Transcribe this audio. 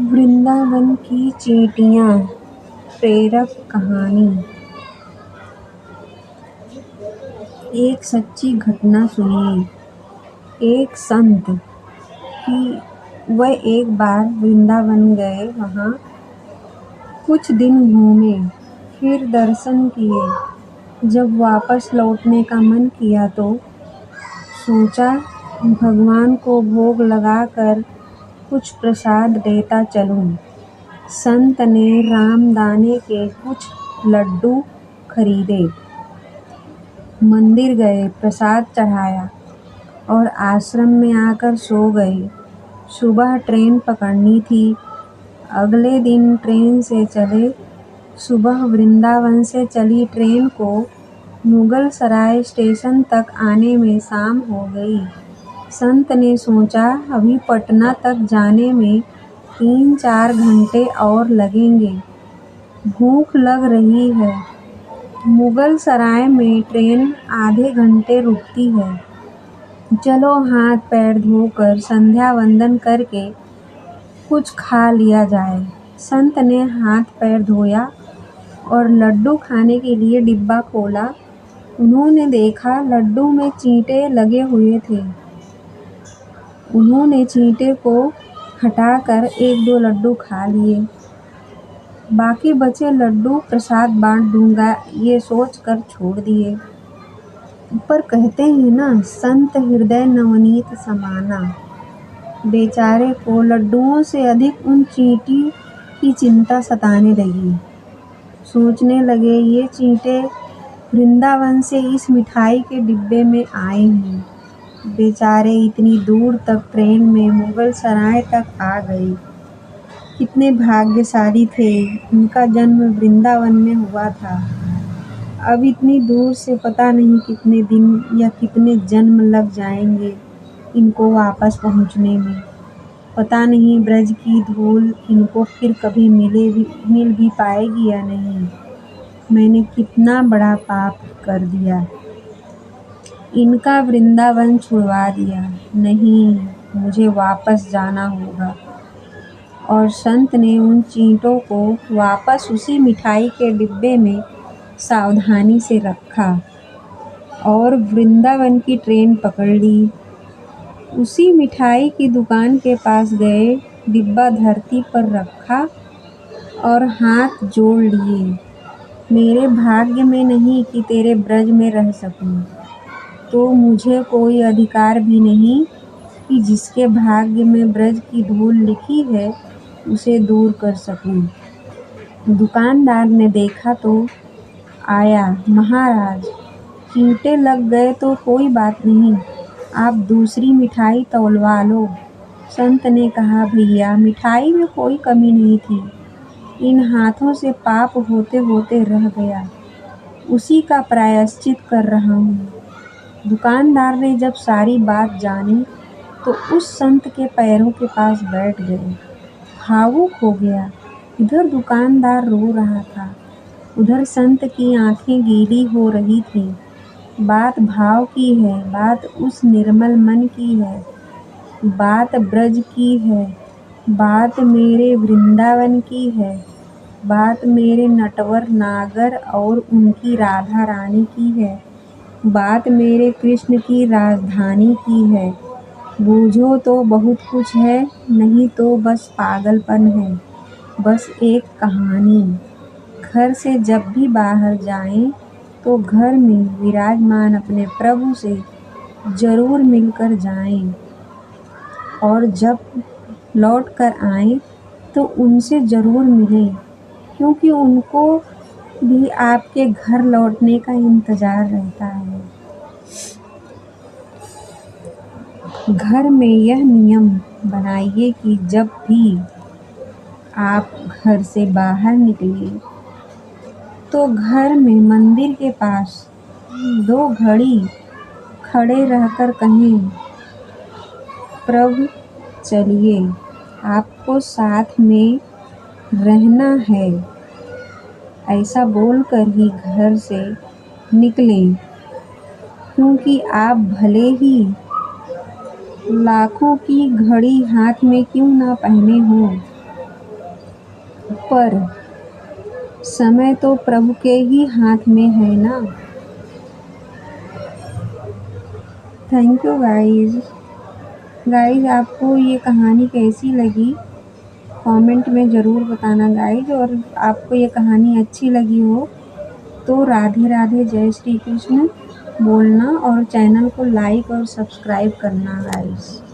वृंदावन की चींटियां। प्रेरक कहानी। एक सच्ची घटना सुनिए। एक संत कि वह एक बार वृंदावन गए। वहाँ कुछ दिन घूमे, फिर दर्शन किए। जब वापस लौटने का मन किया तो सोचा भगवान को भोग लगाकर कुछ प्रसाद देता चलूं। संत ने रामदाने के कुछ लड्डू खरीदे, मंदिर गए, प्रसाद चढ़ाया और आश्रम में आकर सो गए। सुबह ट्रेन पकड़नी थी। अगले दिन ट्रेन से चले। सुबह वृंदावन से चली ट्रेन को मुगल सराय स्टेशन तक आने में शाम हो गई। संत ने सोचा अभी पटना तक जाने में 3-4 घंटे और लगेंगे। भूख लग रही है। मुगल सराय में ट्रेन आधे घंटे रुकती है। चलो हाथ पैर धोकर संध्या वंदन करके कुछ खा लिया जाए। संत ने हाथ पैर धोया और लड्डू खाने के लिए डिब्बा खोला। उन्होंने देखा लड्डू में चींटे लगे हुए थे। उन्होंने चींटे को हटाकर 1-2 लड्डू खा लिए। बाकी बचे लड्डू प्रसाद बांट दूंगा ये सोचकर छोड़ दिए। पर कहते हैं ना, संत हृदय नवनीत समाना। बेचारे को लड्डुओं से अधिक उन चींटी की चिंता सताने लगी। सोचने लगे ये चींटे वृंदावन से इस मिठाई के डिब्बे में आए हैं। बेचारे इतनी दूर तक ट्रेन में मुगल सराय तक आ गए। कितने भाग्यशाली थे, उनका जन्म वृंदावन में हुआ था। अब इतनी दूर से पता नहीं कितने दिन या कितने जन्म लग जाएंगे इनको वापस पहुंचने में। पता नहीं ब्रज की धूल इनको फिर कभी मिल भी पाएगी या नहीं। मैंने कितना बड़ा पाप कर दिया, इनका वृंदावन छुड़वा दिया। नहीं, मुझे वापस जाना होगा। और संत ने उन चींटों को वापस उसी मिठाई के डिब्बे में सावधानी से रखा और वृंदावन की ट्रेन पकड़ ली। उसी मिठाई की दुकान के पास गए, डिब्बा धरती पर रखा और हाथ जोड़ लिए। मेरे भाग्य में नहीं कि तेरे ब्रज में रह सकूं, तो मुझे कोई अधिकार भी नहीं कि जिसके भाग्य में ब्रज की धूल लिखी है उसे दूर कर सकूं। दुकानदार ने देखा तो आया, महाराज चींटे लग गए तो कोई बात नहीं, आप दूसरी मिठाई तौलवा लो। संत ने कहा भैया मिठाई में कोई कमी नहीं थी, इन हाथों से पाप होते होते रह गया, उसी का प्रायश्चित कर रहा हूँ। दुकानदार ने जब सारी बात जानी तो उस संत के पैरों के पास बैठ गए। भावुक हो गया। इधर दुकानदार रो रहा था, उधर संत की आंखें गीली हो रही थी। बात भाव की है, बात उस निर्मल मन की है, बात ब्रज की है, बात मेरे वृंदावन की है, बात मेरे नटवर नागर और उनकी राधा रानी की है, बात मेरे कृष्ण की राजधानी की है। बूझो तो बहुत कुछ है, नहीं तो बस पागलपन है, बस एक कहानी। घर से जब भी बाहर जाएं तो घर में विराजमान अपने प्रभु से जरूर मिलकर जाएं और जब लौट कर आएं तो उनसे जरूर मिलें, क्योंकि उनको भी आपके घर लौटने का इंतजार रहता है। घर में यह नियम बनाइए कि जब भी आप घर से बाहर निकले तो घर में मंदिर के पास 2 घड़ी खड़े रहकर कहें, प्रभु चलिए आपको साथ में रहना है। ऐसा बोलकर ही घर से निकलें, क्योंकि आप भले ही लाखों की घड़ी हाथ में क्यों ना पहने हों, पर समय तो प्रभु के ही हाथ में है ना। Thank you guys. गाइज आपको ये कहानी कैसी लगी कमेंट में ज़रूर बताना गाइज। और आपको ये कहानी अच्छी लगी हो तो राधे राधे जय श्री कृष्ण बोलना और चैनल को लाइक और सब्सक्राइब करना गाइज।